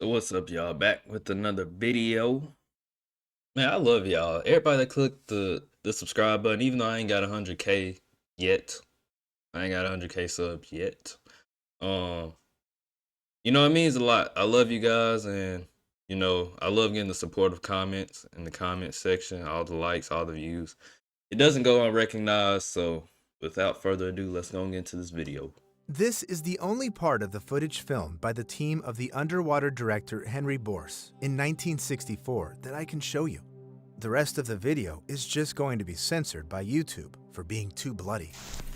So what's up, y'all? Back with another video. Man, I love y'all. Everybody that clicked the subscribe button, even though I ain't got 100K yet. I ain't got 100K subs yet. Um, it means a lot. I love you guys, and I love getting the supportive comments in the comment section, all the likes, all the views. It doesn't go unrecognized, so without further ado, let's go and get into this video. This is the only part of the footage filmed by the team of the underwater director Henry Borse in 1964 that I can show you. The rest of the video is just going to be censored by YouTube for being too bloody.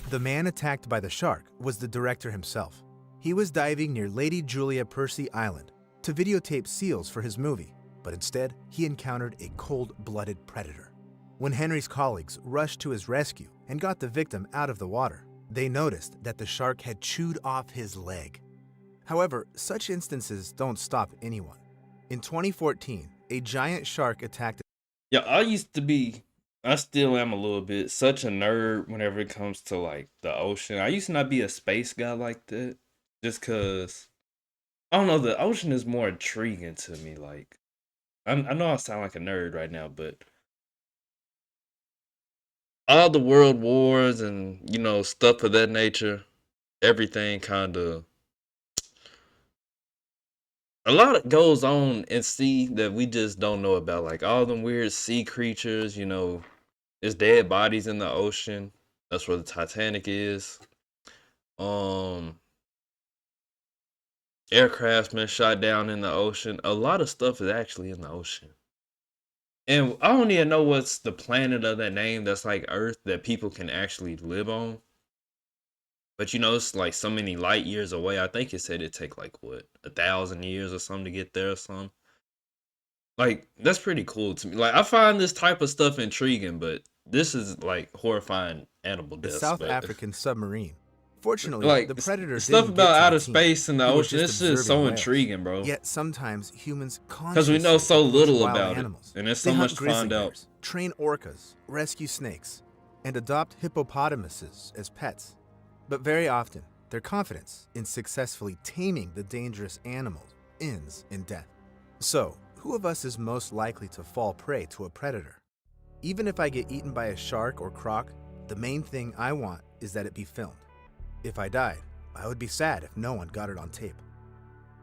The man attacked by the shark was the director himself. He was diving near Lady Julia Percy Island to videotape seals for his movie, but instead he encountered a cold-blooded predator. When Henry's colleagues rushed to his rescue and got the victim out of the water, they noticed that the shark had chewed off his leg. However, such instances don't stop anyone. In 2014, a giant shark attacked. Yeah, I still am a little bit such a nerd whenever it comes to like the ocean. I used to not be a space guy like that, just cause I don't know, the ocean is more intriguing to me. Like, I know I sound like a nerd right now, but all the world wars and stuff of that nature, everything kind of a lot of goes on in sea that we just don't know about. Like all them weird sea creatures, there's dead bodies in the ocean. That's where the Titanic is. Um, Aircraft been shot down in the ocean. A lot of stuff is actually in the ocean. And I don't even know what's the planet of that name that's like Earth that people can actually live on. But it's like so many light years away. I think it said it'd take like what, 1,000 years or something to get there or something. Like, that's pretty cool to me. Like, I find this type of stuff intriguing, but this is like horrifying animal The deaths. South But African submarine. Fortunately, like the predator stuff didn't get about to the outer team, space and the who was ocean, just it's just observing so whales. intriguing, bro. Yet sometimes humans Because we know consciously so approach little wild about it, animals. and there's They so hunt much to grizzly find out. bears, train orcas, rescue snakes, and adopt hippopotamuses as pets. But very often, their confidence in successfully taming the dangerous animals ends in death. So, who of us is most likely to fall prey to a predator? Even if I get eaten by a shark or croc, the main thing I want is that it be filmed. If I died, I would be sad if no one got it on tape.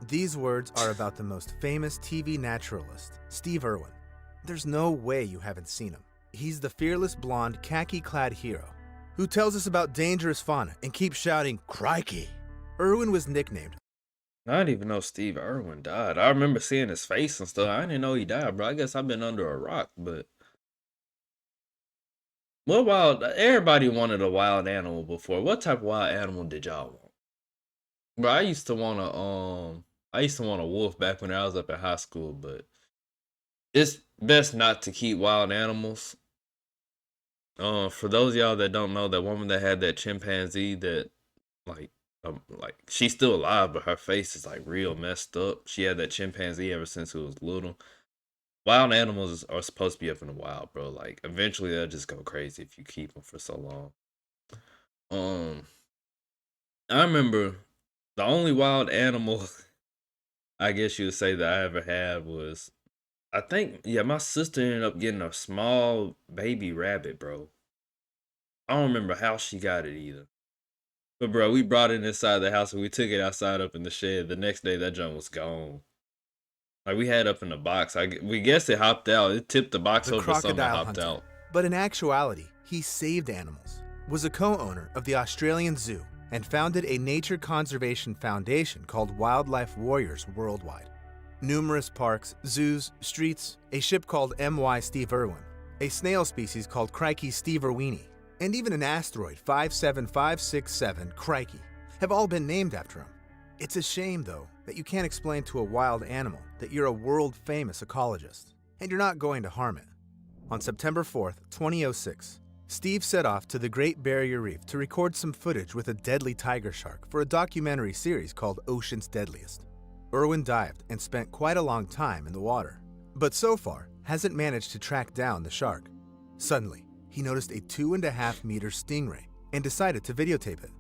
These words are about the most famous TV naturalist, Steve Irwin. There's no way you haven't seen him. He's the fearless blonde, khaki-clad hero who tells us about dangerous fauna and keeps shouting, "Crikey!" Irwin was nicknamed. I didn't even know Steve Irwin died. I remember seeing his face and stuff. I didn't know he died, bro. I guess I've been under a rock, but what wild? Everybody wanted a wild animal before. What type of wild animal did y'all want? Bro, I used to want a wolf back when I was up in high school, but it's best not to keep wild animals. For those of y'all that don't know, that woman that had that chimpanzee that like she's still alive, but her face is like real messed up. She had that chimpanzee ever since it was little. Wild animals are supposed to be up in the wild, bro. Like eventually they'll just go crazy if you keep them for so long. Um, I remember the only wild animal I guess you would say that I ever had was, I think, yeah, my sister ended up getting a small baby rabbit, bro. I don't remember how she got it either. But bro, we brought it inside the house and we took it outside up in the shed. The next day that junk was gone. Like we had it up in the box. We guess it hopped out. It tipped the box The over something and crocodile hopped hunter. out. But in actuality, he saved animals, was a co-owner of the Australian Zoo, and founded a nature conservation foundation called Wildlife Warriors Worldwide. Numerous parks, zoos, streets, a ship called M.Y. Steve Irwin, a snail species called Crikey Steve Irwini, and even an asteroid 57567 Crikey have all been named after him. It's a shame, though, that you can't explain to a wild animal that you're a world-famous ecologist, and you're not going to harm it. On September 4th, 2006, Steve set off to the Great Barrier Reef to record some footage with a deadly tiger shark for a documentary series called Ocean's Deadliest. Irwin dived and spent quite a long time in the water, but so far hasn't managed to track down the shark. Suddenly, he noticed a 2.5-meter stingray and decided to videotape it.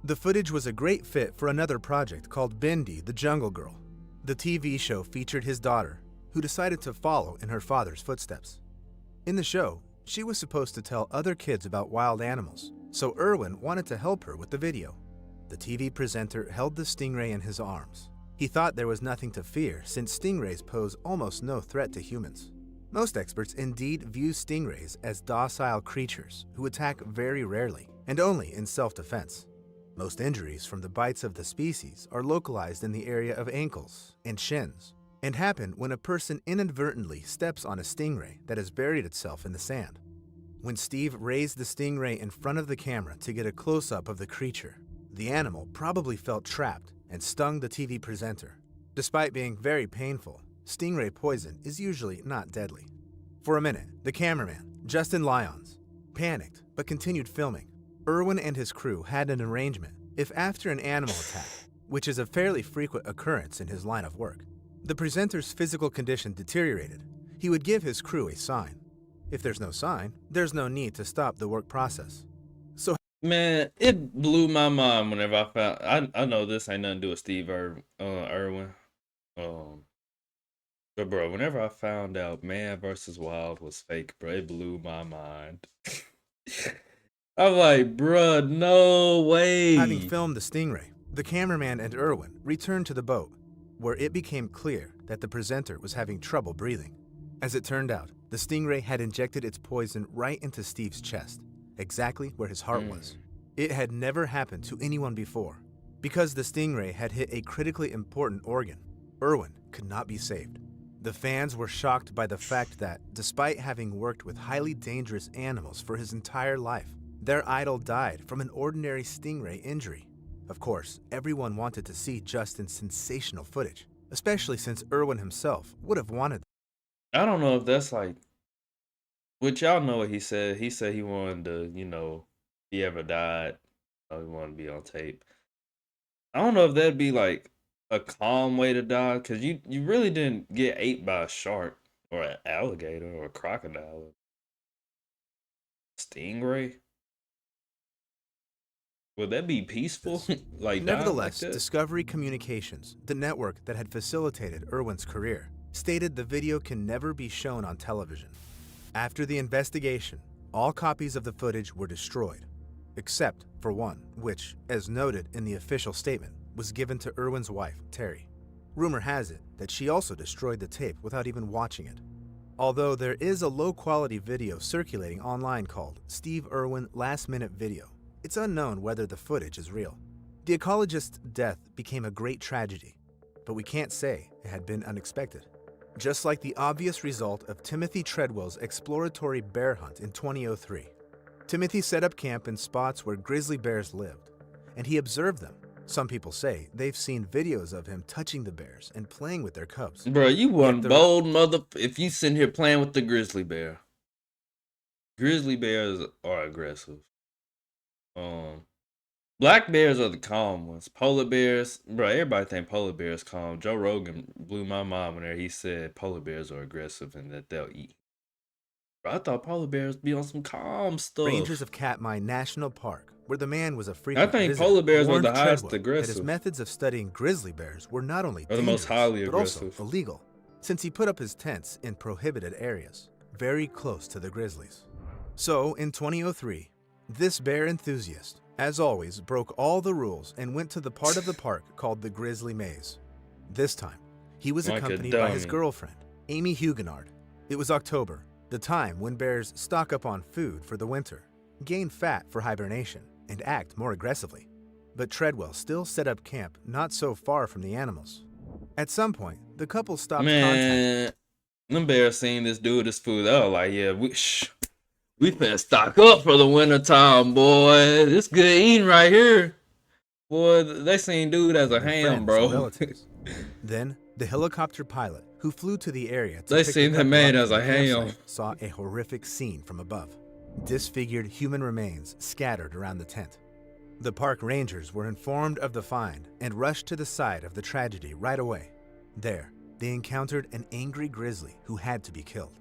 The footage was a great fit for another project called Bindi the Jungle Girl. The TV show featured his daughter, who decided to follow in her father's footsteps. In the show, she was supposed to tell other kids about wild animals, so Irwin wanted to help her with the video. The TV presenter held the stingray in his arms. He thought there was nothing to fear since stingrays pose almost no threat to humans. Most experts indeed view stingrays as docile creatures who attack very rarely and only in self-defense. Most injuries from the bites of the species are localized in the area of ankles and shins and happen when a person inadvertently steps on a stingray that has buried itself in the sand. When Steve raised the stingray in front of the camera to get a close-up of the creature, the animal probably felt trapped and stung the TV presenter. Despite being very painful, stingray poison is usually not deadly. For a minute, the cameraman, Justin Lyons, panicked but continued filming. Irwin and his crew had an arrangement. If after an animal attack, which is a fairly frequent occurrence in his line of work, the presenter's physical condition deteriorated, he would give his crew a sign. If there's no sign, there's no need to stop the work process. So, Man, it blew my mind whenever I found. I know this ain't nothing to do with Steve Irwin. But bro, whenever I found out Man vs. Wild was fake, bro, it blew my mind. I'm like, bruh, no way. having filmed the stingray, the cameraman and Irwin returned to the boat, where it became clear that the presenter was having trouble breathing. As it turned out, the stingray had injected its poison right into Steve's chest, exactly where his heart was. It had never happened to anyone before. Because the stingray had hit a critically important organ, Irwin could not be saved. The fans were shocked by the fact that, despite having worked with highly dangerous animals for his entire life, their idol died from an ordinary stingray injury. Of course, everyone wanted to see Justin's sensational footage, especially since Irwin himself would have wanted. I don't know if that's like, which y'all know what he said. He said he wanted to, he ever died, he wanted to be on tape. I don't know if that'd be like a calm way to die, because you really didn't get ate by a shark or an alligator or a crocodile. Stingray? Would that be peaceful? Like Nevertheless, like Discovery Communications, the network that had facilitated Irwin's career, stated the video can never be shown on television. After the investigation, all copies of the footage were destroyed, except for one, which, as noted in the official statement, was given to Irwin's wife, Terry. Rumor has it that she also destroyed the tape without even watching it. Although there is a low-quality video circulating online called Steve Irwin Last Minute Video, it's unknown whether the footage is real. The ecologist's death became a great tragedy, but we can't say it had been unexpected. Just like the obvious result of Timothy Treadwell's exploratory bear hunt in 2003. Timothy set up camp in spots where grizzly bears lived, and he observed them. Some people say they've seen videos of him touching the bears and playing with their cubs. Bro, you one bold mother if you sitting here playing with the grizzly bear. Grizzly bears are aggressive. Black bears are the calm ones. Polar bears, bro, everybody think polar bears calm. Joe Rogan blew my mind whenever he said polar bears are aggressive and that they'll eat. Bro, I thought polar bears be on some calm stuff. Rangers of Katmai National Park, where the man was a frequent I think visitor, polar bears are the warned highest Treadwell aggressive. that his methods of studying grizzly bears were not only Or the most dangerous, highly but also aggressive. illegal, since he put up his tents in prohibited areas, very close to the grizzlies. So, in 2003, this bear enthusiast, as always, broke all the rules and went to the part of the park called the Grizzly Maze. This time, he was Like a accompanied by his dummy. girlfriend, Amy Huguenard. It was October, the time when bears stock up on food for the winter, gain fat for hibernation, and act more aggressively. But Treadwell still set up camp not so far from the animals. At some point, the couple stopped contact. Man, them bears seen this dude as food. They were like, yeah, we finna stock up for the winter time, boy. This good eating right here. Boy, they seen dude as a their ham, friends and bro. relatives. Then, the helicopter pilot who flew to the area to They pick seen the that couple man up as from a the ham. campsite saw a horrific scene from above. Disfigured human remains scattered around the tent. The park rangers were informed of the find and rushed to the site of the tragedy right away. There, they encountered an angry grizzly who had to be killed.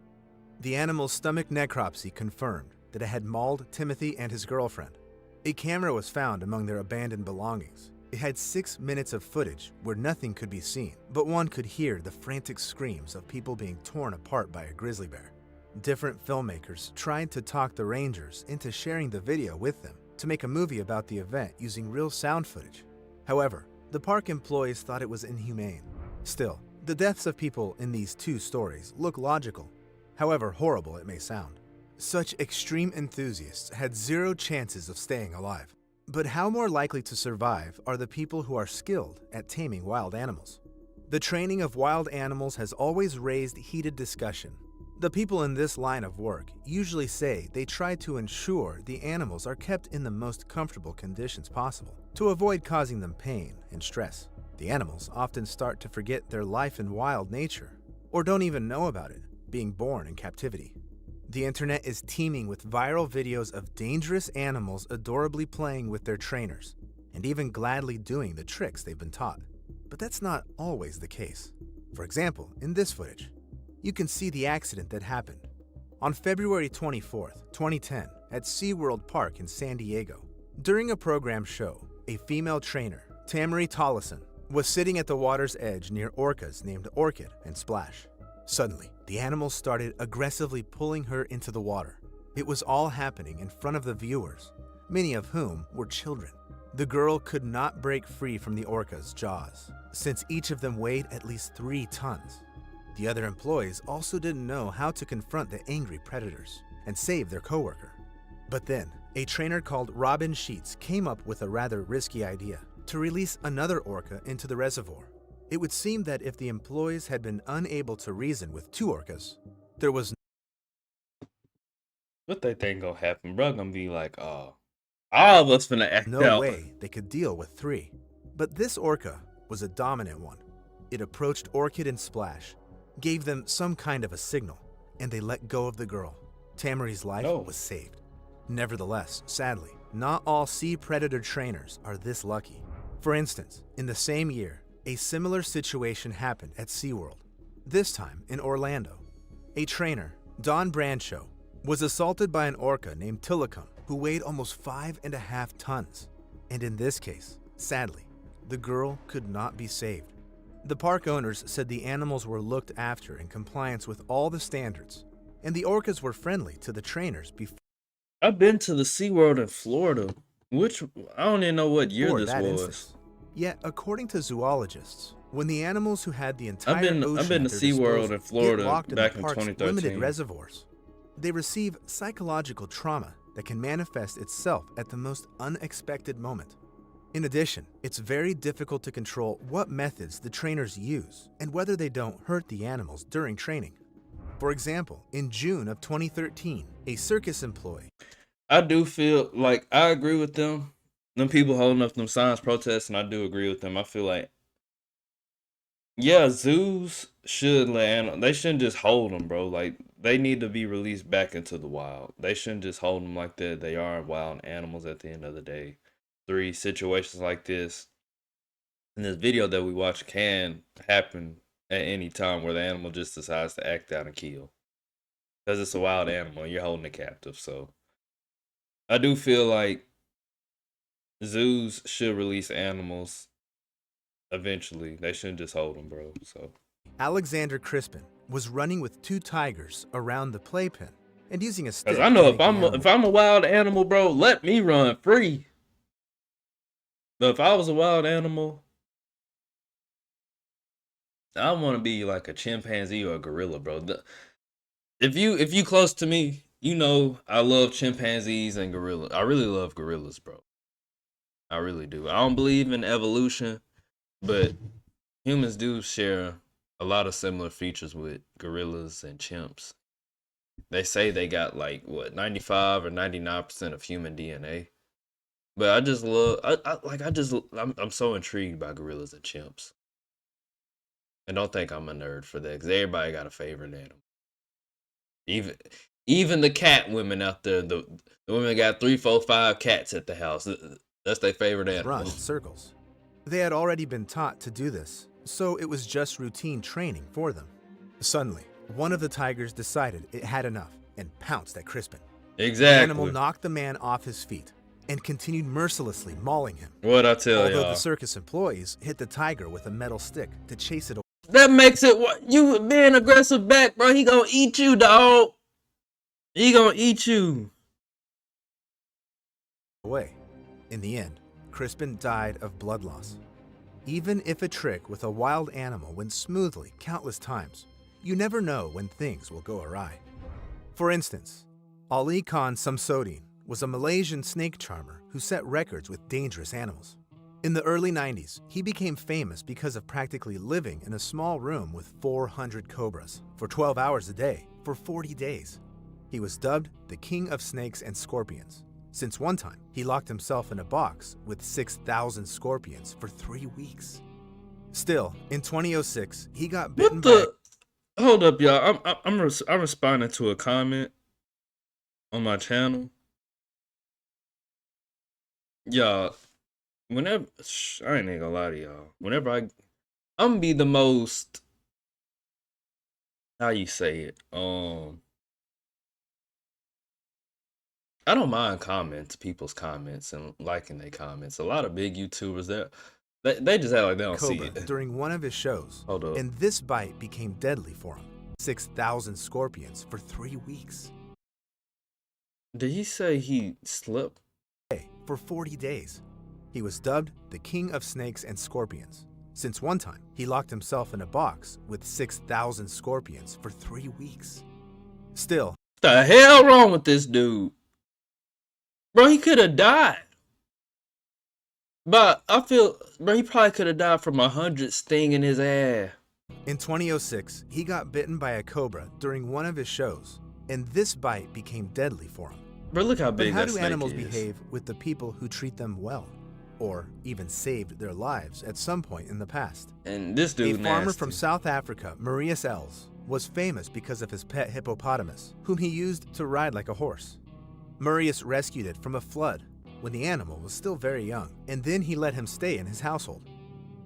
The animal's stomach necropsy confirmed that it had mauled Timothy and his girlfriend. A camera was found among their abandoned belongings, It had 6 minutes of footage where nothing could be seen, but one could hear the frantic screams of people being torn apart by a grizzly bear. Different filmmakers tried to talk the rangers into sharing the video with them to make a movie about the event using real sound footage. However, the park employees thought it was inhumane. Still, the deaths of people in these 2 stories look logical, however horrible it may sound. Such extreme enthusiasts had 0 chances of staying alive. But how more likely to survive are the people who are skilled at taming wild animals? The training of wild animals has always raised heated discussion. The people in this line of work usually say they try to ensure the animals are kept in the most comfortable conditions possible to avoid causing them pain and stress. The animals often start to forget their life in wild nature, or don't even know about it, being born in captivity. The internet is teeming with viral videos of dangerous animals adorably playing with their trainers, and even gladly doing the tricks they've been taught. But that's not always the case. For example, in this footage, you can see the accident that happened. On February 24th, 2010, at SeaWorld Park in San Diego, during a program show, a female trainer, Tamari Tollison, was sitting at the water's edge near orcas named Orchid and Splash. Suddenly, the animals started aggressively pulling her into the water. It was all happening in front of the viewers, many of whom were children. The girl could not break free from the orca's jaws, since each of them weighed at least 3 tons. The other employees also didn't know how to confront the angry predators and save their coworker. But then, a trainer called Robin Sheets came up with a rather risky idea to release another orca into the reservoir. It would seem that if the employees had been unable to reason with 2 orcas, there was What they think gonna happen, bro? Gonna be like, oh, all of us finna act no out. way they could deal with 3. But this orca was a dominant one. It approached Orchid and Splash, gave them some kind of a signal, and they let go of the girl. Tamari's life No. was saved. Nevertheless, sadly, not all sea predator trainers are this lucky. For instance, in the same year, a similar situation happened at SeaWorld, this time in Orlando. A trainer, Don Brancho, was assaulted by an orca named Tilikum, who weighed almost 5.5 tons. And in this case, sadly, the girl could not be saved. The park owners said the animals were looked after in compliance with all the standards, and the orcas were friendly to the trainers I've been to the SeaWorld in Florida, which I don't even know what year before this that was. instance. Yet, according to zoologists, when the animals who had the entire I've been ocean to at their SeaWorld disposal in Florida get locked in back the in park's 2013. limited reservoirs, they receive psychological trauma that can manifest itself at the most unexpected moment. In addition, it's very difficult to control what methods the trainers use and whether they don't hurt the animals during training. For example, in June of 2013, a circus employee I do feel like I agree with them. Them people holding up them signs protesting, I do agree with them. I feel like, yeah, zoos should they shouldn't just hold them, bro. Like, they need to be released back into the wild. They shouldn't just hold them like that. They are wild animals at the end of the day. 3 situations like this in this video that we watch can happen at any time where the animal just decides to act out and kill. Because it's a wild animal and you're holding it captive. So I do feel like zoos should release animals eventually. They shouldn't just hold them, bro. So Alexander Crispin was running with 2 tigers around the playpen and using a stick. because I know to if make the if I'm a wild animal, bro, let me run free. But if I was a wild animal, I want to be like a chimpanzee or a gorilla, bro. If you close to me, you know I love chimpanzees and gorillas. I really love gorillas, bro. I really do. I don't believe in evolution, but humans do share a lot of similar features with gorillas and chimps. They say they got like what 95 or 99% of human DNA. But I just love I'm so intrigued by gorillas and chimps. And don't think I'm a nerd for that, because everybody got a favorite animal. Even even the cat women out there, the women got 3, 4, 5 cats at the house. That's their favorite run animal. in circles. They had already been taught to do this, so it was just routine training for them. Suddenly, one of the tigers decided it had enough and pounced at Crispin. The animal Exactly. knocked the man off his feet, and continued mercilessly mauling him. What I tell Although the y'all? circus employees hit the tiger with a metal stick to chase it That makes it what you being aggressive back, bro. He gonna eat you, dog. He gonna eat you. away. In the end, Crispin died of blood loss. Even if a trick with a wild animal went smoothly countless times, you never know when things will go awry. For instance, Ali Khan Samsodin was a Malaysian snake charmer who set records with dangerous animals. In the early 90s, he became famous because of practically living in a small room with 400 cobras for 12 hours a day for 40 days. He was dubbed the King of Snakes and Scorpions, since one time he locked himself in a box with 6,000 scorpions for 3 weeks. Still, in 2006, he got bitten What by a the? Hold up, y'all. I'm responding to a comment on my channel. Y'all, whenever I ain't gonna lie to y'all. Whenever I'm gonna be the most, how you say it? I don't mind people's comments and liking their comments. A lot of big YouTubers they just act like they don't see cobra it. during one of his shows, Hold up. and this bite became deadly for him. 6,000 scorpions for 3 weeks. Did he say he slept? For 40 days. He was dubbed the King of Snakes and Scorpions, since one time he locked himself in a box with 6,000 scorpions for 3 weeks. Still, What the hell wrong with this dude? Bro, he could have died. But I feel, bro, he probably could have died from 100 stinging his ass. in 2006, he got bitten by a cobra during one of his shows, and this bite became deadly for him. Bro, look how But big how that do snake animals is. behave with the people who treat them well, or even saved their lives at some point in the past? And this dude A farmer nasty. from South Africa, Marius Els, was famous because of his pet hippopotamus, whom he used to ride like a horse. Marius rescued it from a flood when the animal was still very young, and then he let him stay in his household.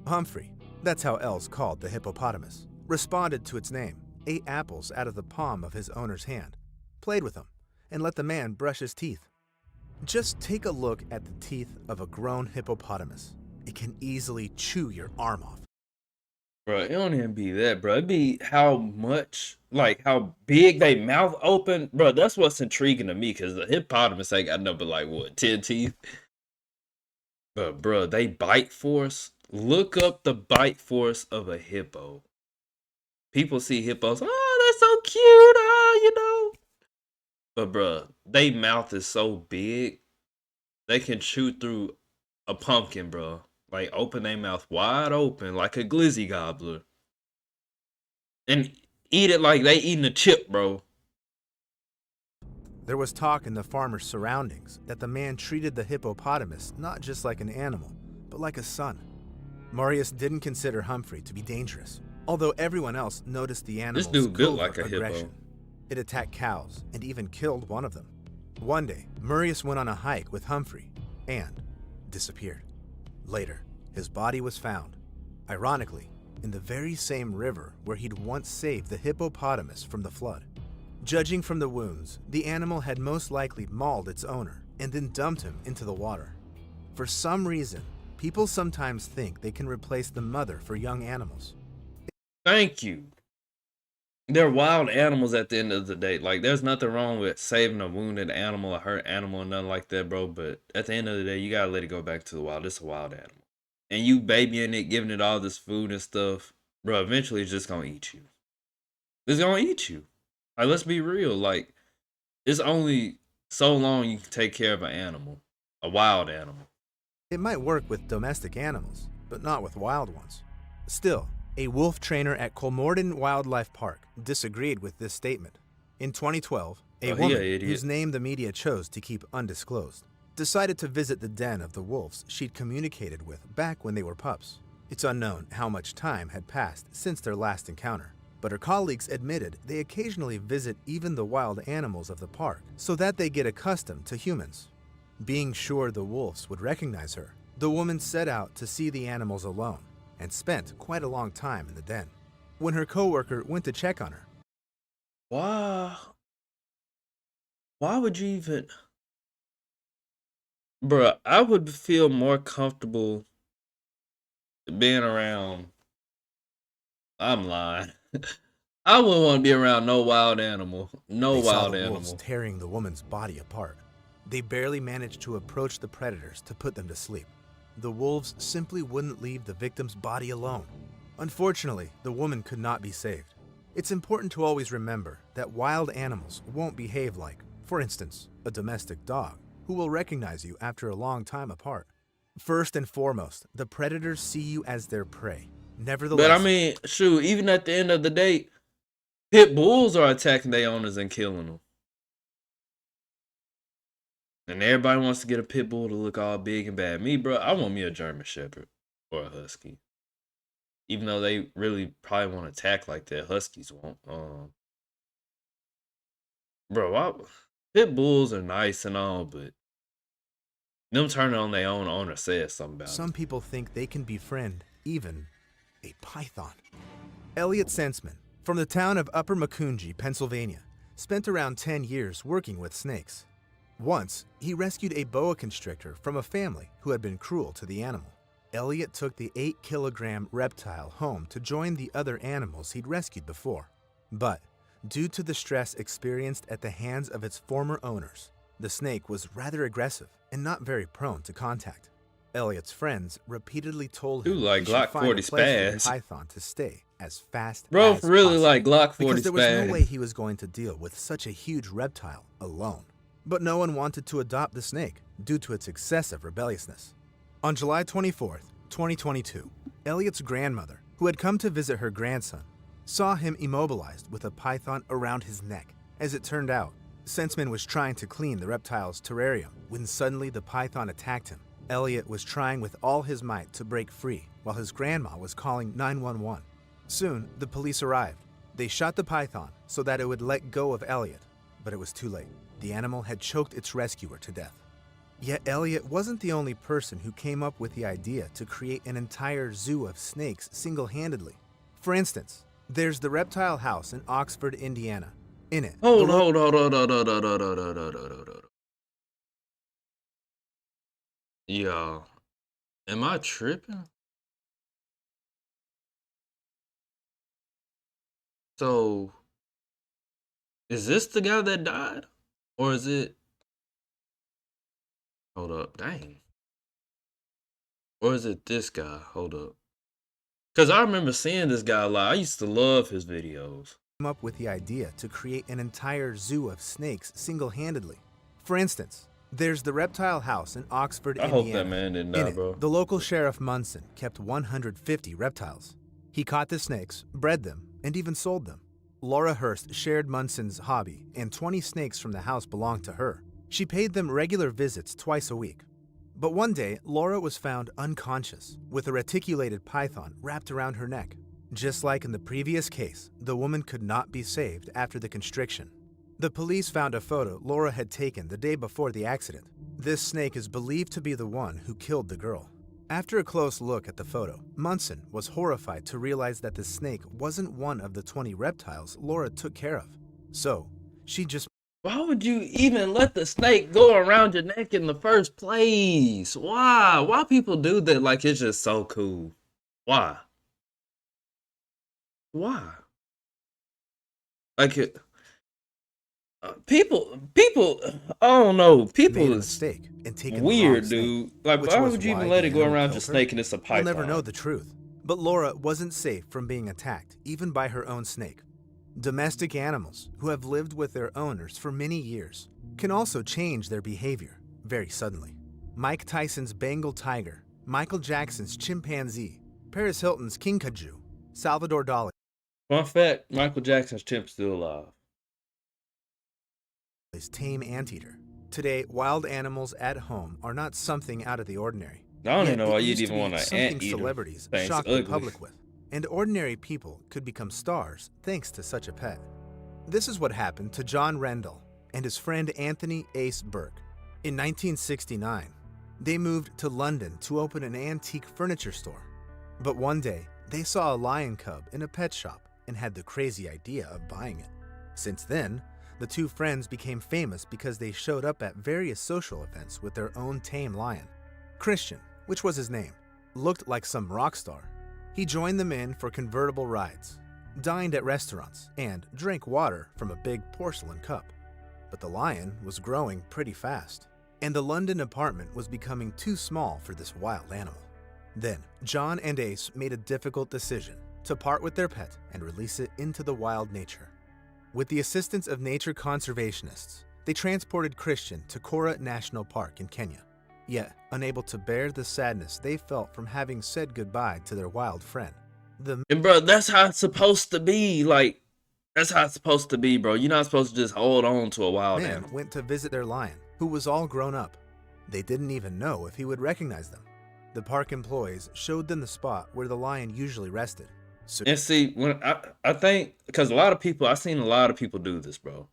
Humphrey, that's how Els called the hippopotamus, responded to its name, ate apples out of the palm of his owner's hand, played with them, and let the man brush his teeth. Just take a look at the teeth of a grown hippopotamus. It can easily chew your arm off. Bro, it don't even be that, bro. It be how much, like how big they mouth open. Bro, that's what's intriguing to me, because the hippopotamus ain't got nothing but like, what, 10 teeth? But, bro, they bite force. Look up the bite force of a hippo. People see hippos, oh, that's so cute, oh, you know. But, bro, they mouth is so big, they can chew through a pumpkin, bro. Like, open their mouth wide open like a glizzy gobbler. And eat it like they eating a chip, bro. There was talk in the farmer's surroundings that the man treated the hippopotamus not just like an animal, but like a son. Marius didn't consider Humphrey to be dangerous, although everyone else noticed the animal's This dude built covert like a aggression. hippo. It attacked cows and even killed one of them. One day, Marius went on a hike with Humphrey and disappeared. Later, his body was found, ironically, in the very same river where he'd once saved the hippopotamus from the flood. Judging from the wounds, the animal had most likely mauled its owner and then dumped him into the water. For some reason, people sometimes think they can replace the mother for young animals. Thank you. They're wild animals at the end of the day. Like, there's nothing wrong with saving a wounded animal, a hurt animal, or nothing like that, bro. But at the end of the day, you gotta let it go back to the wild. It's a wild animal. And you babying it, giving it all this food and stuff, bro, eventually it's just gonna eat you. It's gonna eat you. Like, let's be real. Like, it's only so long you can take care of an animal, a wild animal. It might work with domestic animals, but not with wild ones. Still, a wolf trainer at Kolmorden Wildlife Park disagreed with this statement. In 2012, a Oh, he an woman, idiot. whose name the media chose to keep undisclosed, decided to visit the den of the wolves she'd communicated with back when they were pups. It's unknown how much time had passed since their last encounter, but her colleagues admitted they occasionally visit even the wild animals of the park so that they get accustomed to humans. Being sure the wolves would recognize her, the woman set out to see the animals alone and spent quite a long time in the den. When her coworker went to check on her, Why? Why would you even? Bruh, I would feel more comfortable being around. I'm lying. I wouldn't want to be around no wild animal. No They saw the wild wolves animal. tearing the woman's body apart. They barely managed to approach the predators to put them to sleep. The wolves simply wouldn't leave the victim's body alone. Unfortunately, the woman could not be saved. It's important to always remember that wild animals won't behave like, for instance, a domestic dog, who will recognize you after a long time apart. First and foremost, the predators see you as their prey. But I Nevertheless, mean, shoot, even at the end of the day, pit bulls are attacking their owners and killing them. And everybody wants to get a pit bull to look all big and bad. Me, bro, I want me a German Shepherd or a Husky. Even though they really probably won't attack like that, Huskies won't. Pit bulls are nice and all, but them turning on their own owner says something about some them. people think they can befriend even a python. Elliot Sensman, from the town of Upper Macungie, Pennsylvania, spent around 10 years working with snakes. Once, he rescued a boa constrictor from a family who had been cruel to the animal. Elliot took the 8-kilogram reptile home to join the other animals he'd rescued before. But, due to the stress experienced at the hands of its former owners, the snake was rather aggressive and not very prone to contact. Elliot's friends repeatedly told Dude, him he like should Glock find a 40 place for the spaz. python to stay as fast Bro, as really like possible, Glock 40 because there was no way spaz. he was going to deal with such a huge reptile alone. But no one wanted to adopt the snake due to its excessive rebelliousness. On July 24th, 2022, Elliot's grandmother, who had come to visit her grandson, saw him immobilized with a python around his neck. As it turned out, Sensman was trying to clean the reptile's terrarium when suddenly the python attacked him. Elliot was trying with all his might to break free while his grandma was calling 911. Soon, the police arrived. They shot the python so that it would let go of Elliot, but it was too late. The animal had choked its rescuer to death. Yet Elliot wasn't the only person who came up with the idea to create an entire zoo of snakes single-handedly. For instance, there's the reptile house in Oxford, Indiana. In it, Hold. Yo, am I tripping? So, is this the guy that died? Or is it. Hold up, dang. Or is it this guy? Hold up. Because I remember seeing this guy a lot. I used to love his videos. came up with the idea to create an entire zoo of snakes single-handedly. For instance, there's the reptile house in Oxford, I hope that Indiana. man didn't In die, it, bro. the local sheriff Munson kept 150 reptiles. He caught the snakes, bred them, and even sold them. Laura Hurst shared Munson's hobby, and 20 snakes from the house belonged to her. She paid them regular visits twice a week. But one day, Laura was found unconscious, with a reticulated python wrapped around her neck. Just like in the previous case, the woman could not be saved after the constriction. The police found a photo Laura had taken the day before the accident. This snake is believed to be the one who killed the girl. After a close look at the photo, Munson was horrified to realize that the snake wasn't one of the 20 reptiles Laura took care of. So, she just Why would you even let the snake go around your neck in the first place? Why? Why people do that like it's just so cool? Why? Why? Like it, people, I don't know. made People a is mistake and taken the wrong weird, snake, dude. Like, which why was would you even why let the it go animal around your killed her. snake and it's a We'll never python? know the truth. But Laura wasn't safe from being attacked, even by her own snake. Domestic animals, who have lived with their owners for many years, can also change their behavior very suddenly. Mike Tyson's Bengal tiger, Michael Jackson's chimpanzee, Paris Hilton's kinkajou, Salvador Dali's Fun fact: Michael Jackson's chimp's still alive. tame anteater. Today, wild animals at home are not something out of the ordinary. I don't even Yet know it why you'd used to even be want an something anteater. celebrities Thing's shocked the ugly. public with, and ordinary people could become stars thanks to such a pet. This is what happened to John Rendell and his friend Anthony Ace Burke. In 1969, they moved to London to open an antique furniture store. But one day, they saw a lion cub in a pet shop and had the crazy idea of buying it. Since then, the two friends became famous because they showed up at various social events with their own tame lion. Christian, which was his name, looked like some rock star. He joined them in for convertible rides, dined at restaurants, and drank water from a big porcelain cup. But the lion was growing pretty fast, and the London apartment was becoming too small for this wild animal. Then, John and Ace made a difficult decision to part with their pet and release it into the wild nature. With the assistance of nature conservationists, they transported Christian to Kora National Park in Kenya. Yet, unable to bear the sadness they felt from having said goodbye to their wild friend, And bro, that's how it's supposed to be. Like, that's how it's supposed to be, bro. You're not supposed to just hold on to a wild man animal. went to visit their lion, who was all grown up. They didn't even know if he would recognize them. The park employees showed them the spot where the lion usually rested. So And see, when I think, because I've seen a lot of people do this, bro.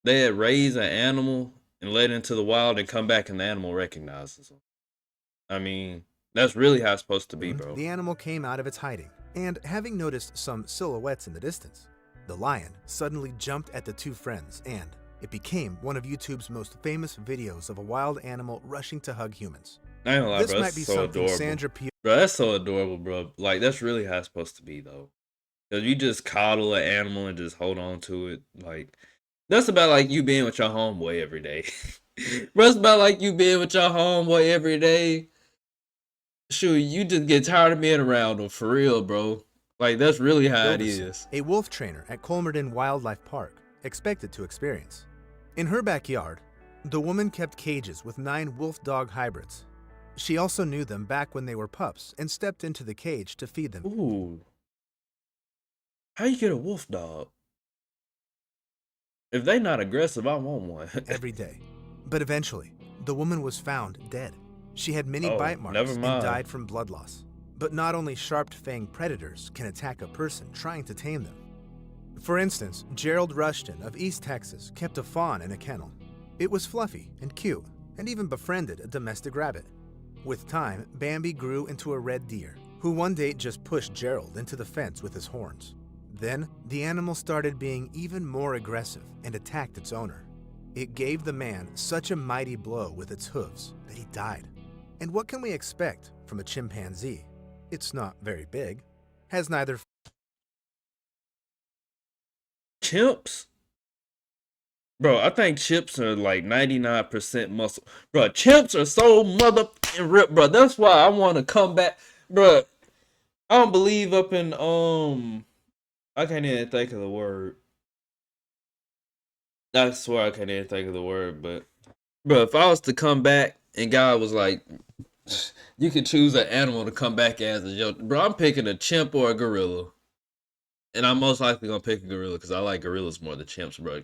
They had raised an animal and let it into the wild and come back and the animal recognizes them. I mean, that's really how it's supposed to be, bro. the animal came out of its hiding, and having noticed some silhouettes in the distance, the lion suddenly jumped at the two friends, and it became one of YouTube's most famous videos of a wild animal rushing to hug humans. I ain't gonna lie, This bro. might That's be so something adorable. Sandra P. Bro, that's so adorable, bro. Like, that's really how it's supposed to be, though. Because you just coddle an animal and just hold on to it. Like, that's about like you being with your homeboy every day. Bro, it's about like you being with your homeboy every day. Shoot, you just get tired of being around them, for real, bro. Like, that's really how it is. a wolf trainer at Colmerton Wildlife Park, expected to experience. In her backyard, the woman kept cages with 9 wolf-dog hybrids. She also knew them back when they were pups and stepped into the cage to feed them. Ooh. How you get a wolf dog? If they not aggressive, I want one. every day. But eventually, the woman was found dead. She had many bite marks never and mind. died from blood loss. But not only sharp-fanged predators can attack a person trying to tame them. For instance, Gerald Rushton of East Texas kept a fawn in a kennel. It was fluffy and cute, and even befriended a domestic rabbit. With time, Bambi grew into a red deer, who one day just pushed Gerald into the fence with his horns. Then, the animal started being even more aggressive and attacked its owner. It gave the man such a mighty blow with its hooves that he died. And what can we expect from a chimpanzee? It's not very big, has neither Chimps? Bro, I think chimps are like 99% muscle. Bro, chimps are so motherfucking ripped, bro. That's why I want to come back. Bro, I don't believe up in, I can't even think of the word. I swear I can't even think of the word, but bro, if I was to come back and God was like, you can choose an animal to come back as bro, I'm picking a chimp or a gorilla. And I'm most likely gonna pick a gorilla because I like gorillas more than chimps, bro.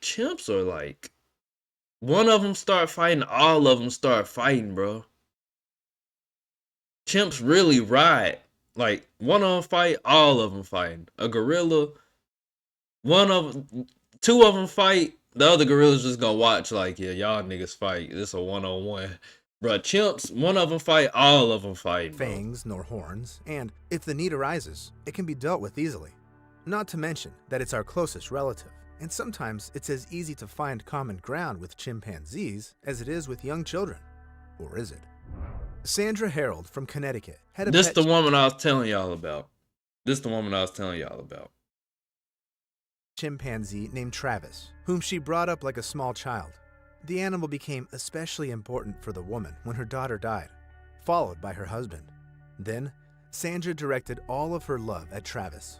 Chimps are like, one of them start fighting, all of them start fighting, bro. Chimps really ride. Like, one of them fight, all of them fighting. A gorilla, two of them fight, the other gorilla's just gonna watch like, yeah, y'all niggas fight. This a one-on-one. Bro, chimps, one of them fight, all of them fight, bro. fangs nor horns, and if the need arises, it can be dealt with easily. Not to mention that it's our closest relative, and sometimes it's as easy to find common ground with chimpanzees as it is with young children. Or is it? Sandra Harold from Connecticut had a This pet the woman I was telling y'all about. chimpanzee named Travis, whom she brought up like a small child. The animal became especially important for the woman when her daughter died, followed by her husband. Then, Sandra directed all of her love at Travis.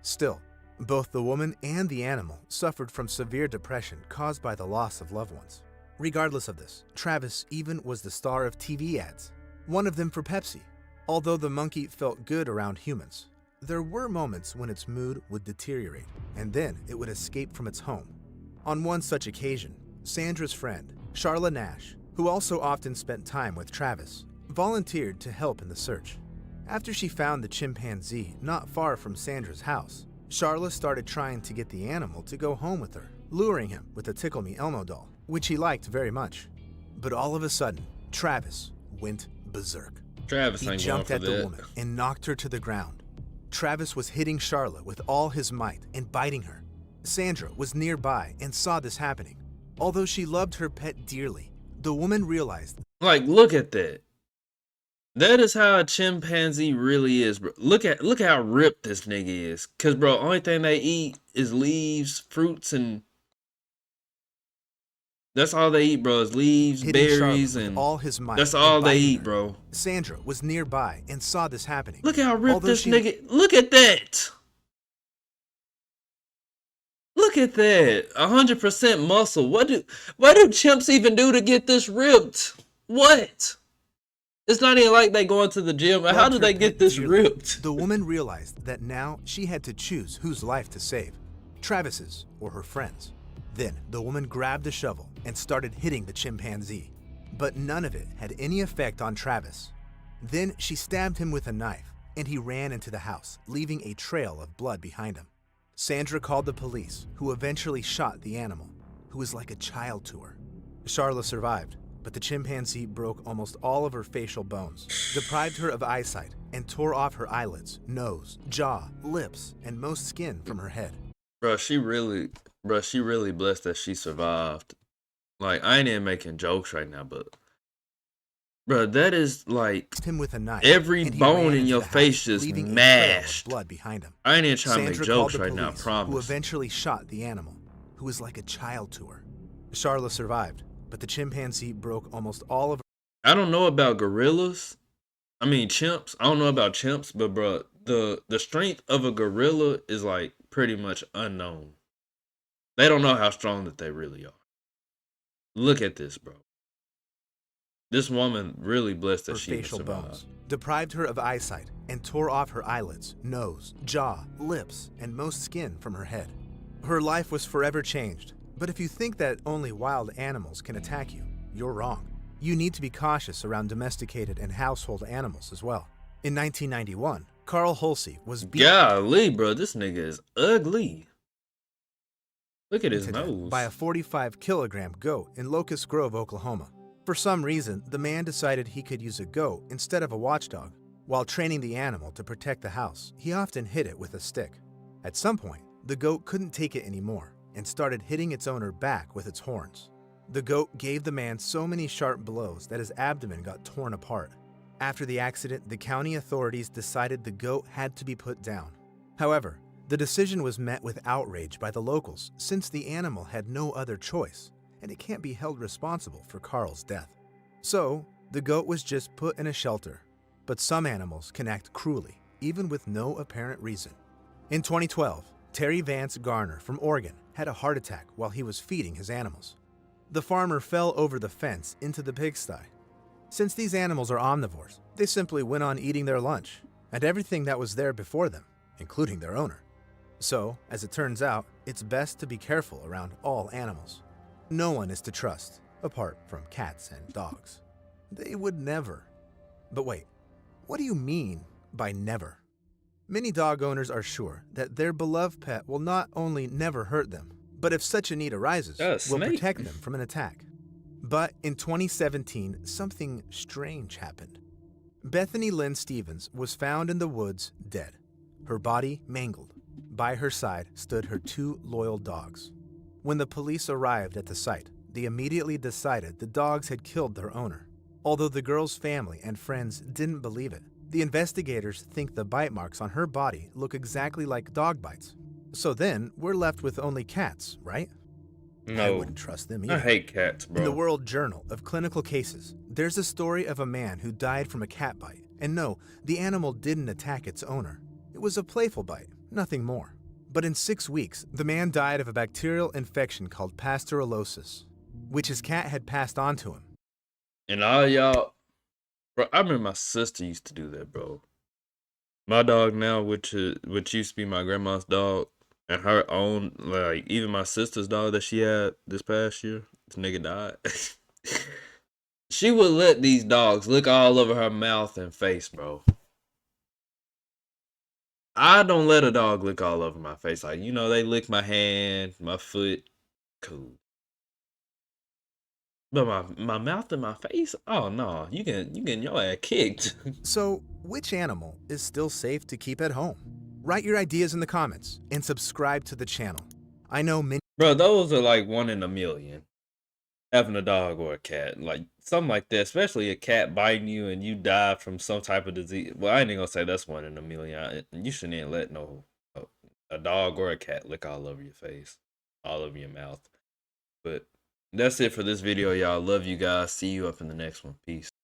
Still, both the woman and the animal suffered from severe depression caused by the loss of loved ones. Regardless of this, Travis even was the star of TV ads, one of them for Pepsi. Although the monkey felt good around humans, there were moments when its mood would deteriorate, and then it would escape from its home. On one such occasion, Sandra's friend, Charla Nash, who also often spent time with Travis, volunteered to help in the search. After she found the chimpanzee not far from Sandra's house, Charla started trying to get the animal to go home with her, luring him with a Tickle Me Elmo doll, which he liked very much. But all of a sudden, Travis went berserk. Travis He ain't going jumped for at the that. woman and knocked her to the ground. Travis was hitting Charla with all his might and biting her. Sandra was nearby and saw this happening. Although she loved her pet dearly, the woman realized. Like, look at that. That is how a chimpanzee really is, bro. Look how ripped this nigga is. Cause bro, only thing they eat is leaves, fruits, and that's all they eat, bro. Is leaves, Hitting berries, Charlotte with and all his might that's and all they biting eat, her. bro. Sandra was nearby and saw this happening. Look how ripped Although this she nigga. Look at that. Look at that. 100% muscle. What do chimps even do to get this ripped? What? It's not even like they go into the gym. How loved did her they get pet this dearly, ripped? the woman realized that now she had to choose whose life to save, Travis's or her friend's. Then the woman grabbed a shovel and started hitting the chimpanzee, but none of it had any effect on Travis. Then she stabbed him with a knife and he ran into the house, leaving a trail of blood behind him. Sandra called the police, who eventually shot the animal, who was like a child to her. Charla survived, but the chimpanzee broke almost all of her facial bones, deprived her of eyesight, and tore off her eyelids, nose, jaw, lips, and most skin from her head. Bro, she really blessed that she survived. Like, I ain't even making jokes right now, but bro, that is like Him with a knife, every and he bone ran in into your the house, face just leaving a trail of mashed. blood behind him. I ain't even trying to make Sandra jokes called the right now, I police, who promise. eventually shot the animal, who was like a child to her. Charla survived, but the chimpanzee broke almost all of I don't know about gorillas. I mean chimps. I don't know about chimps, but bro, the strength of a gorilla is like pretty much unknown. They don't know how strong that they really are. Look at this, bro. This woman really blessed that her she even facial survived. bones, deprived her of eyesight, and tore off her eyelids, nose, jaw, lips, and most skin from her head. Her life was forever changed, but if you think that only wild animals can attack you, you're wrong. You need to be cautious around domesticated and household animals as well. In 1991, Carl Hulsey was beaten Golly, bro, this nigga is ugly. Look at his to death nose. by a 45-kilogram goat in Locust Grove, Oklahoma. For some reason, the man decided he could use a goat instead of a watchdog. While training the animal to protect the house, he often hit it with a stick. At some point, the goat couldn't take it anymore and started hitting its owner back with its horns. The goat gave the man so many sharp blows that his abdomen got torn apart. After the accident, the county authorities decided the goat had to be put down. However, the decision was met with outrage by the locals since the animal had no other choice, and it can't be held responsible for Carl's death. So, the goat was just put in a shelter. But some animals can act cruelly, even with no apparent reason. In 2012, Terry Vance Garner from Oregon had a heart attack while he was feeding his animals. The farmer fell over the fence into the pigsty. Since these animals are omnivores, they simply went on eating their lunch and everything that was there before them, including their owner. So, as it turns out, it's best to be careful around all animals. No one is to trust, apart from cats and dogs. They would never. But wait, what do you mean by never? Many dog owners are sure that their beloved pet will not only never hurt them, but if such a need arises, will protect them from an attack. But in 2017, something strange happened. Bethany Lynn Stevens was found in the woods dead, her body mangled. By her side stood her two loyal dogs. When the police arrived at the site, they immediately decided the dogs had killed their owner. Although the girl's family and friends didn't believe it, the investigators think the bite marks on her body look exactly like dog bites. So then, we're left with only cats, right? No. I wouldn't trust them either. I hate cats, bro. In the World Journal of Clinical Cases, there's a story of a man who died from a cat bite. And no, the animal didn't attack its owner. It was a playful bite, nothing more. But in 6 weeks, the man died of a bacterial infection called pasteurellosis, which his cat had passed on to him. And all y'all, bro, I remember my sister used to do that, bro. My dog now, which used to be my grandma's dog, and her own, like, even my sister's dog that she had this past year, this nigga died. She would let these dogs lick all over her mouth and face, bro. I don't let a dog lick all over my face. Like, you know, they lick my hand, my foot. Cool. But my mouth and my face? Oh no, you getting your ass kicked. So, which animal is still safe to keep at home? Write your ideas in the comments and subscribe to the channel. I know many. Bro, those are like 1 in a million. Having a dog or a cat, like something like that, especially a cat biting you and you die from some type of disease. Well, I ain't even gonna say that's 1 in a million. You shouldn't even let a dog or a cat lick all over your face, all over your mouth. But that's it for this video, y'all. Love you guys. See you up in the next one. Peace.